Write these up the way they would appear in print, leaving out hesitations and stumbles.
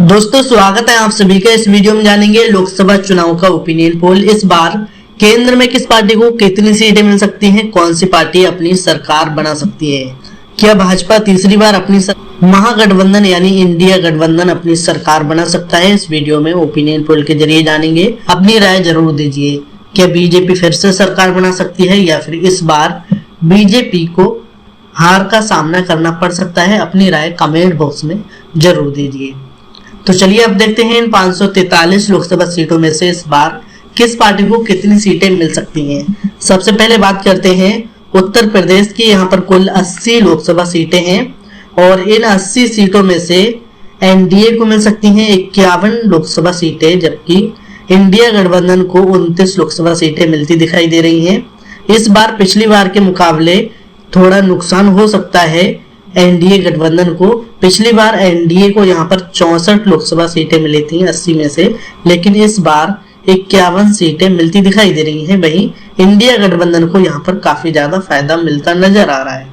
दोस्तों स्वागत है आप सभी का। इस वीडियो में जानेंगे लोकसभा चुनाव का ओपिनियन पोल। इस बार केंद्र में किस पार्टी को कितनी सीटें मिल सकती हैं, कौन सी पार्टी अपनी सरकार बना सकती है, क्या भाजपा तीसरी बार अपनी महागठबंधन यानी इंडिया गठबंधन अपनी सरकार बना सकता है। इस वीडियो में ओपिनियन पोल के जरिए जानेंगे। अपनी राय जरूर दीजिए। क्या बीजेपी फिर से सरकार बना सकती है या फिर इस बार बीजेपी को हार का सामना करना पड़ सकता है। अपनी राय कमेंट बॉक्स में जरूर दीजिए। तो चलिए अब देखते हैं इन 543 लोकसभा सीटों में से इस बार किस पार्टी को कितनी सीटें मिल सकती हैं। सबसे पहले बात करते हैं उत्तर प्रदेश की। यहाँ पर कुल 80 लोकसभा सीटें हैं और इन 80 सीटों में से एनडीए को मिल सकती हैं 51 लोकसभा सीटें, जबकि इंडिया गठबंधन को 29 लोकसभा सीटें मिलती दिखाई दे रही हैं। इस बार पिछली बार के मुकाबले थोड़ा नुकसान हो सकता है एनडीए गठबंधन को। पिछली बार एनडीए को यहाँ पर 64 लोकसभा सीटें मिली थी 80 में से, लेकिन इस बार 51 सीटें मिलती दिखाई दे रही हैं। वहीं इंडिया गठबंधन को यहाँ पर काफी ज्यादा फायदा मिलता नजर आ रहा है।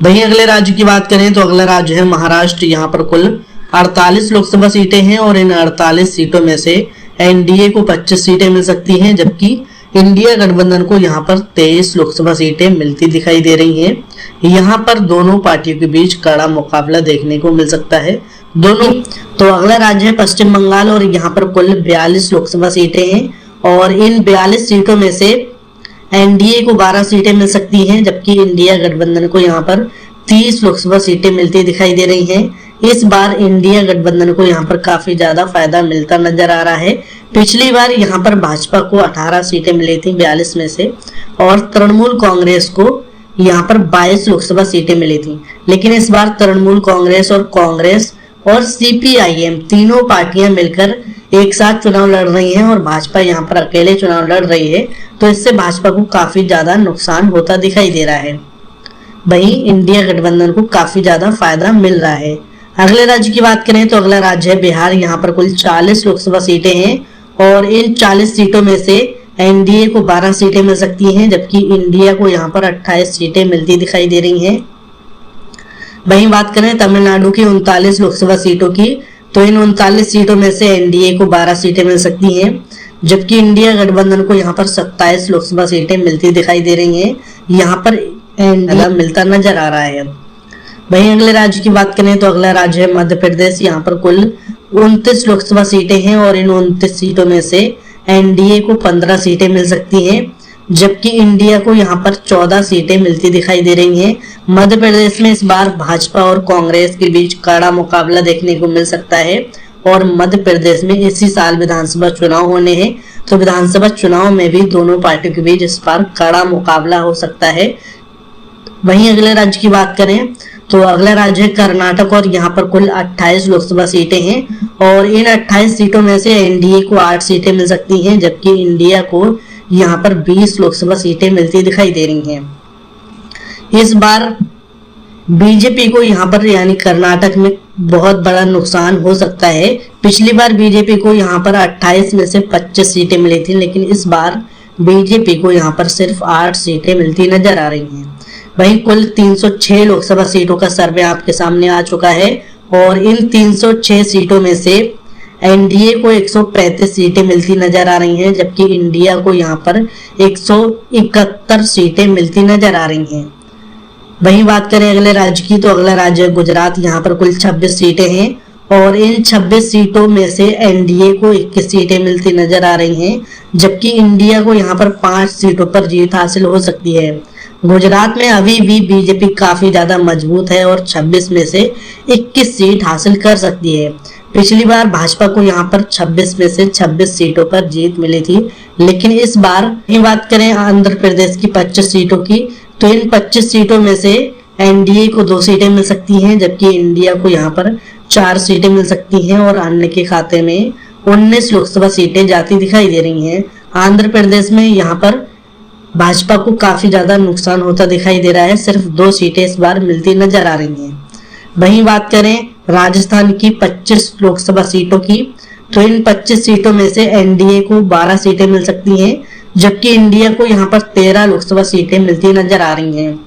वहीं अगले राज्य की बात करें तो अगला राज्य है महाराष्ट्र। यहाँ पर कुल 48 लोकसभा सीटें हैं और इन 48 सीटों में से एनडीए को 25 सीटें मिल सकती हैं, जबकि इंडिया गठबंधन को यहाँ पर 23 लोकसभा सीटें मिलती दिखाई दे रही हैं। यहाँ पर दोनों पार्टियों के बीच कड़ा मुकाबला देखने को मिल सकता है दोनों। तो अगला राज्य है पश्चिम बंगाल और यहाँ पर कुल 42 लोकसभा सीटें हैं और इन 42 सीटों में से एनडीए को 12 सीटें मिल सकती हैं, जबकि इंडिया गठबंधन को यहाँ पर 30 लोकसभा सीटें मिलती दिखाई दे रही हैं। इस बार इंडिया गठबंधन को यहाँ पर काफी ज्यादा फायदा मिलता नजर आ रहा है। पिछली बार यहाँ पर भाजपा को 18 सीटें मिली थी 42 में से और तृणमूल कांग्रेस को यहाँ पर 22 लोकसभा सीटें मिली थी, लेकिन इस बार तृणमूल कांग्रेस और सीपीआईएम तीनों पार्टियां मिलकर एक साथ चुनाव लड़ रही हैं और भाजपा यहाँ पर अकेले चुनाव लड़ रही है, तो इससे भाजपा को काफी ज्यादा नुकसान होता दिखाई दे रहा है। वहीं इंडिया गठबंधन को काफी ज्यादा फायदा मिल रहा है। अगले राज्य की बात करें तो अगला राज्य है बिहार। यहाँ पर कुल 40 लोकसभा सीटें हैं और इन 40 सीटों में से एनडीए को 12 सीटें मिल सकती हैं, जबकि इंडिया को यहाँ पर 28 सीटें मिलती दिखाई दे रही हैं। वहीं बात करें तमिलनाडु की 39 लोकसभा सीटों की, तो इन 39 सीटों में से एनडीए को 12 सीटें मिल सकती हैं, जबकि इंडिया गठबंधन को यहाँ पर 27 लोकसभा सीटें मिलती दिखाई दे रही हैं। यहाँ पर एनडीए मिलता नजर आ रहा है। वहीं अगले राज्य की बात करें तो अगला राज्य है मध्य प्रदेश। यहाँ पर कुल 29 लोकसभा सीटें हैं और इन 29 सीटों में से एनडीए को 15 सीटें मिल सकती हैं, जबकि इंडिया को यहाँ पर 14 सीटें मिलती दिखाई दे रही हैं। मध्य प्रदेश में इस बार भाजपा और कांग्रेस के बीच कड़ा मुकाबला देखने को मिल सकता है और मध्य प्रदेश में इसी साल विधानसभा चुनाव होने हैं, तो विधानसभा चुनाव में भी दोनों पार्टियों के बीच इस बार कड़ा मुकाबला हो सकता है। वहीं अगले राज्य की बात करें तो अगला राज्य है कर्नाटक और यहाँ पर कुल 28 लोकसभा सीटें हैं और इन 28 सीटों में से एनडीए को 8 सीटें मिल सकती हैं, जबकि इंडिया को यहाँ पर 20 लोकसभा सीटें मिलती दिखाई दे रही हैं। इस बार बीजेपी को यहाँ पर यानी कर्नाटक में बहुत बड़ा नुकसान हो सकता है। पिछली बार बीजेपी को यहाँ पर 28 में से 25 सीटें मिली थी, लेकिन इस बार बीजेपी को यहाँ पर सिर्फ 8 सीटें मिलती नजर आ रही हैं। वहीं कुल 306 लोकसभा सीटों का सर्वे आपके सामने आ चुका है और इन 306 सीटों में से एनडीए को 135 सीटें मिलती नजर आ रही हैं, जबकि इंडिया को यहाँ पर 171 सीटें मिलती नजर आ रही हैं। वहीं बात करें अगले राज्य की तो अगला राज्य है गुजरात। यहाँ पर कुल 26 सीटें हैं और इन 26 सीटों में से एनडीए को 21 सीटें मिलती नजर आ रही हैं, जबकि इंडिया को यहाँ पर 5 सीटों पर जीत हासिल हो सकती है। गुजरात में अभी भी बीजेपी काफी ज्यादा मजबूत है और 26 में से 21 सीट हासिल कर सकती है। पिछली बार भाजपा को यहाँ पर 26 में से 26 सीटों पर जीत मिली थी, लेकिन इस बार बात करें आंध्र प्रदेश की 25 सीटों की, तो इन 25 सीटों में से एनडीए को 2 सीटें मिल सकती हैं, जबकि इंडिया को यहाँ पर 4 सीटें मिल सकती हैं और अन्य के खाते में 19 लोकसभा सीटें जाती दिखाई दे रही हैं। आंध्र प्रदेश में यहाँ पर भाजपा को काफी ज्यादा नुकसान होता दिखाई दे रहा है, सिर्फ 2 सीटें इस बार मिलती नजर आ रही हैं। वहीं बात करें राजस्थान की 25 लोकसभा सीटों की, तो इन 25 सीटों में से एनडीए को 12 सीटें मिल सकती हैं, जबकि इंडिया को यहाँ पर 13 लोकसभा सीटें मिलती नजर आ रही हैं।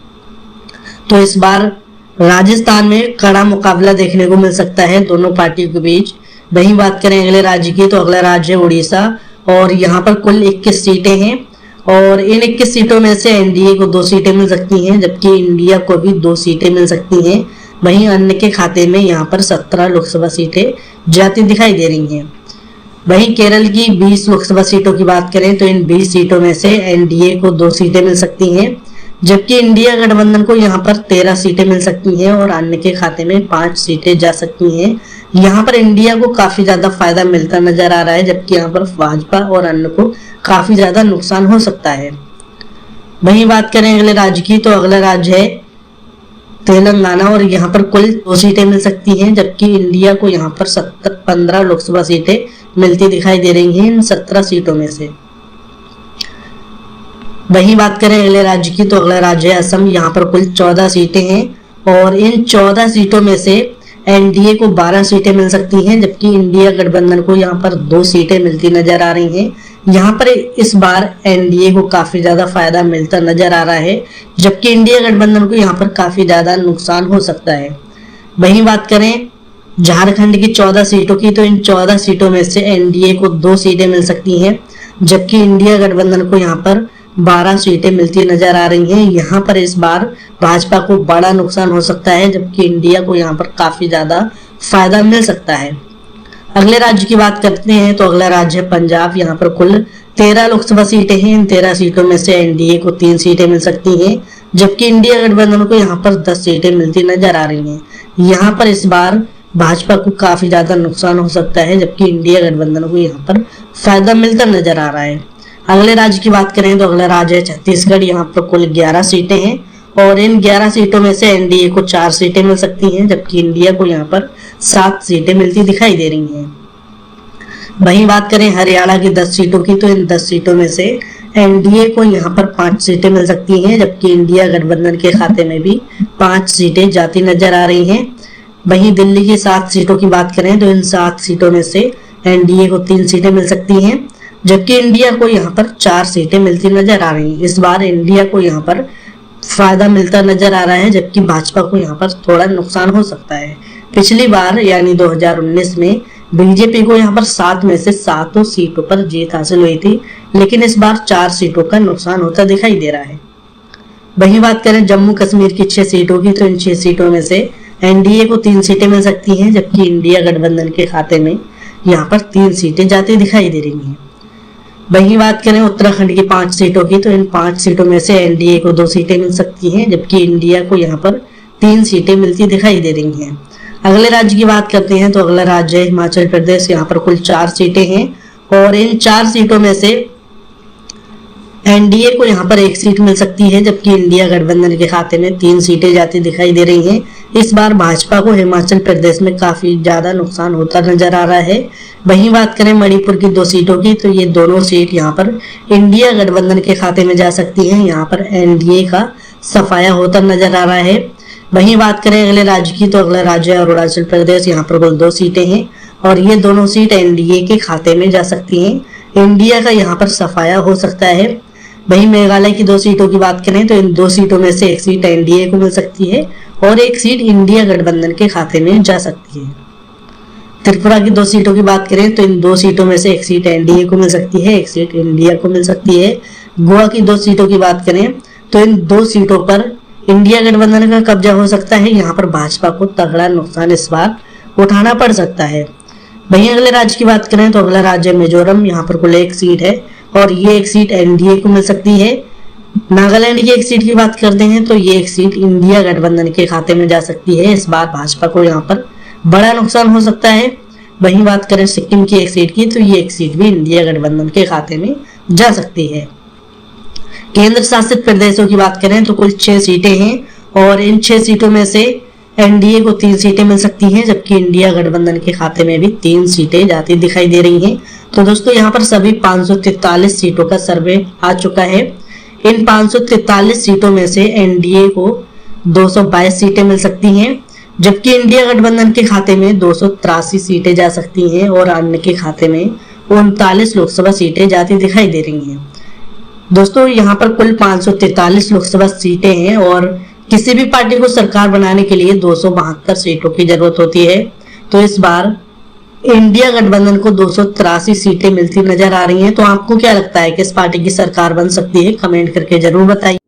तो इस बार राजस्थान में कड़ा मुकाबला देखने को मिल सकता है दोनों पार्टियों के बीच। वहीं बात करें अगले राज्य की, तो अगला राज्य है उड़ीसा और यहाँ पर कुल 21 सीटें हैं और इन 21 सीटों में से एनडीए को 2 सीटें मिल सकती हैं, जबकि इंडिया को भी 2 सीटें मिल सकती हैं। वहीं अन्य के खाते में यहाँ पर 17 लोकसभा सीटें जाती दिखाई दे रही हैं। वहीं केरल की 20 लोकसभा सीटों की बात करें तो इन 20 सीटों में से एनडीए को 2 सीटें मिल सकती हैं, जबकि इंडिया गठबंधन को यहाँ पर 13 सीटें मिल सकती हैं और अन्य के खाते में 5 सीटें जा सकती हैं। यहाँ पर इंडिया को काफी ज्यादा फायदा मिलता नजर आ रहा है, जबकि यहाँ पर भाजपा और अन्य को काफी ज्यादा नुकसान हो सकता है। वहीं बात करें अगले राज्य की, तो अगला राज्य है तेलंगाना और यहाँ पर कुल 2 सीटें मिल सकती हैं, जबकि इंडिया को यहाँ पर 15 लोकसभा सीटें मिलती दिखाई दे रही हैं इन 17 सीटों में से। वहीं बात करें अगले राज्य की, तो अगला राज्य है असम। यहाँ पर कुल 14 सीटें हैं और इन 14 सीटों में से एनडीए को 12 सीटें मिल सकती हैं, जबकि इंडिया गठबंधन को यहाँ पर 2 सीटें मिलती नजर आ रही हैं। यहाँ पर इस बार एनडीए को काफी ज्यादा फायदा मिलता नजर आ रहा है, जबकि इंडिया गठबंधन को यहाँ पर काफी ज्यादा नुकसान हो सकता है। वहीं बात करें झारखंड की 14 सीटों की, तो इन 14 सीटों में से एनडीए को 2 सीटें मिल सकती हैं, जबकि इंडिया गठबंधन को यहाँ पर 12 सीटें मिलती नजर आ रही हैं। यहाँ पर इस बार भाजपा को बड़ा नुकसान हो सकता है, जबकि इंडिया को यहाँ पर काफी ज्यादा फायदा मिल सकता है। अगले राज्य की बात करते हैं, तो अगला राज्य है पंजाब। यहाँ पर कुल 13 लोकसभा सीटें हैं। इन 13 सीटों में से एनडीए को 3 सीटें मिल सकती हैं, जबकि इंडिया गठबंधन को यहाँ पर 10 सीटें मिलती नजर आ रही हैं। यहाँ पर इस बार भाजपा को काफी ज्यादा नुकसान हो सकता है, जबकि इंडिया गठबंधन को यहाँ पर फायदा मिलता नजर आ रहा है। अगले राज्य की बात करें तो अगला राज्य है छत्तीसगढ़। यहाँ पर कुल 11 सीटें हैं और इन 11 सीटों में से एनडीए को 4 सीटें मिल सकती हैं, जबकि इंडिया को यहाँ पर 7 सीटें मिलती दिखाई दे रही हैं। वहीं बात करें हरियाणा की 10 सीटों की, तो इन 10 सीटों में से एनडीए को यहाँ पर 5 सीटें मिल सकती हैं, जबकि इंडिया गठबंधन के खाते में भी 5 सीटें जाती नजर आ रही हैं। वहीं दिल्ली की 7 सीटों की बात करें तो इन 7 सीटों में से एनडीए को 3 सीटें मिल सकती हैं, जबकि इंडिया को यहाँ पर 4 सीटें मिलती नजर आ रही हैं। इस बार इंडिया को यहाँ पर फायदा मिलता नजर आ रहा है, जबकि भाजपा को यहाँ पर थोड़ा नुकसान हो सकता है। पिछली बार यानी 2019 में बीजेपी को यहाँ पर 7 में से 7 सीटों पर जीत हासिल हुई थी, लेकिन इस बार 4 सीटों का नुकसान होता दिखाई दे रहा है। वहीं बात करें जम्मू कश्मीर की 6 सीटों की, तो इन 6 सीटों में से एनडीए को 3 सीटें मिल सकती हैं, जबकि इंडिया गठबंधन के खाते में यहाँ पर 3 सीटें जाती दिखाई दे रही हैं। वहीं बात करें उत्तराखंड की 5 सीटों की, तो इन 5 सीटों में से एनडीए को 2 सीटें मिल सकती हैं, जबकि इंडिया को यहाँ पर 3 सीटें मिलती दिखाई दे रही हैं। अगले राज्य की बात करते हैं तो अगला राज्य है हिमाचल प्रदेश। यहाँ पर कुल 4 सीटें हैं और इन 4 सीटों में से एनडीए को यहाँ पर 1 सीट मिल सकती है, जबकि इंडिया गठबंधन के खाते में 3 सीटें जाती दिखाई दे रही हैं। इस बार भाजपा को हिमाचल प्रदेश में काफी ज्यादा नुकसान होता नजर आ रहा है। वहीं बात करें मणिपुर की 2 सीटों की, तो ये दोनों सीट यहाँ पर इंडिया गठबंधन के खाते में जा सकती हैं। यहाँ पर एनडीए का सफाया होता नजर आ रहा है। वहीं बात करें अगले राज्य की, तो अगला राज्य है अरुणाचल प्रदेश। यहाँ पर कुल 2 सीटें हैं और ये दोनों सीट एनडीए के खाते में जा सकती हैं। इंडिया का यहाँ पर सफाया हो सकता है। वहीं मेघालय की 2 सीटों की बात करें तो इन 2 सीटों में से 1 सीट एनडीए को मिल सकती है और 1 सीट इंडिया गठबंधन के खाते में जा सकती है। त्रिपुरा की 2 सीटों की बात करें तो इन 2 सीटों में से 1 सीट एनडीए को मिल सकती है, 1 सीट इंडिया को मिल सकती है। गोवा की 2 सीटों की बात करें तो इन 2 सीटों पर इंडिया गठबंधन का कब्जा हो सकता है। यहाँ पर भाजपा को तगड़ा नुकसान इस बार उठाना पड़ सकता है। वहीं अगले राज्य की बात करें तो अगला राज्य मिजोरम। यहाँ पर कुल 1 सीट है और ये 1 सीट एनडीए को मिल सकती है। नागालैंड की 1 सीट की बात करते हैं तो ये 1 सीट इंडिया गठबंधन के खाते में जा सकती है। इस बार भाजपा को यहाँ पर बड़ा नुकसान हो सकता है। वहीं बात करें सिक्किम की 1 सीट की, तो ये 1 सीट भी इंडिया गठबंधन के खाते में जा सकती है। केंद्र शासित प्रदेशों की बात करें तो कुल 6 सीटें हैं और इन 6 सीटों में से एनडीए को 3 सीटें मिल सकती हैं, जबकि इंडिया गठबंधन के खाते में भी 3 सीटें जाती दिखाई दे रही हैं। तो दोस्तों यहाँ पर सभी 543 सीटों का सर्वे आ चुका है। इन 543 सीटों में से एनडीए को 222 सीटें मिल सकती हैं, जबकि इंडिया गठबंधन के खाते में 283 सीटें जा सकती हैं और अन्य के खाते में 39 लोकसभा सीटें जाती दिखाई दे रही हैं। दोस्तों यहाँ पर कुल 543 लोकसभा सीटें हैं और किसी भी पार्टी को सरकार बनाने के लिए 272 सीटों की जरूरत होती है। तो इस बार इंडिया गठबंधन को 283 सीटें मिलती नजर आ रही हैं। तो आपको क्या लगता है कि इस पार्टी की सरकार बन सकती है? कमेंट करके जरूर बताइए।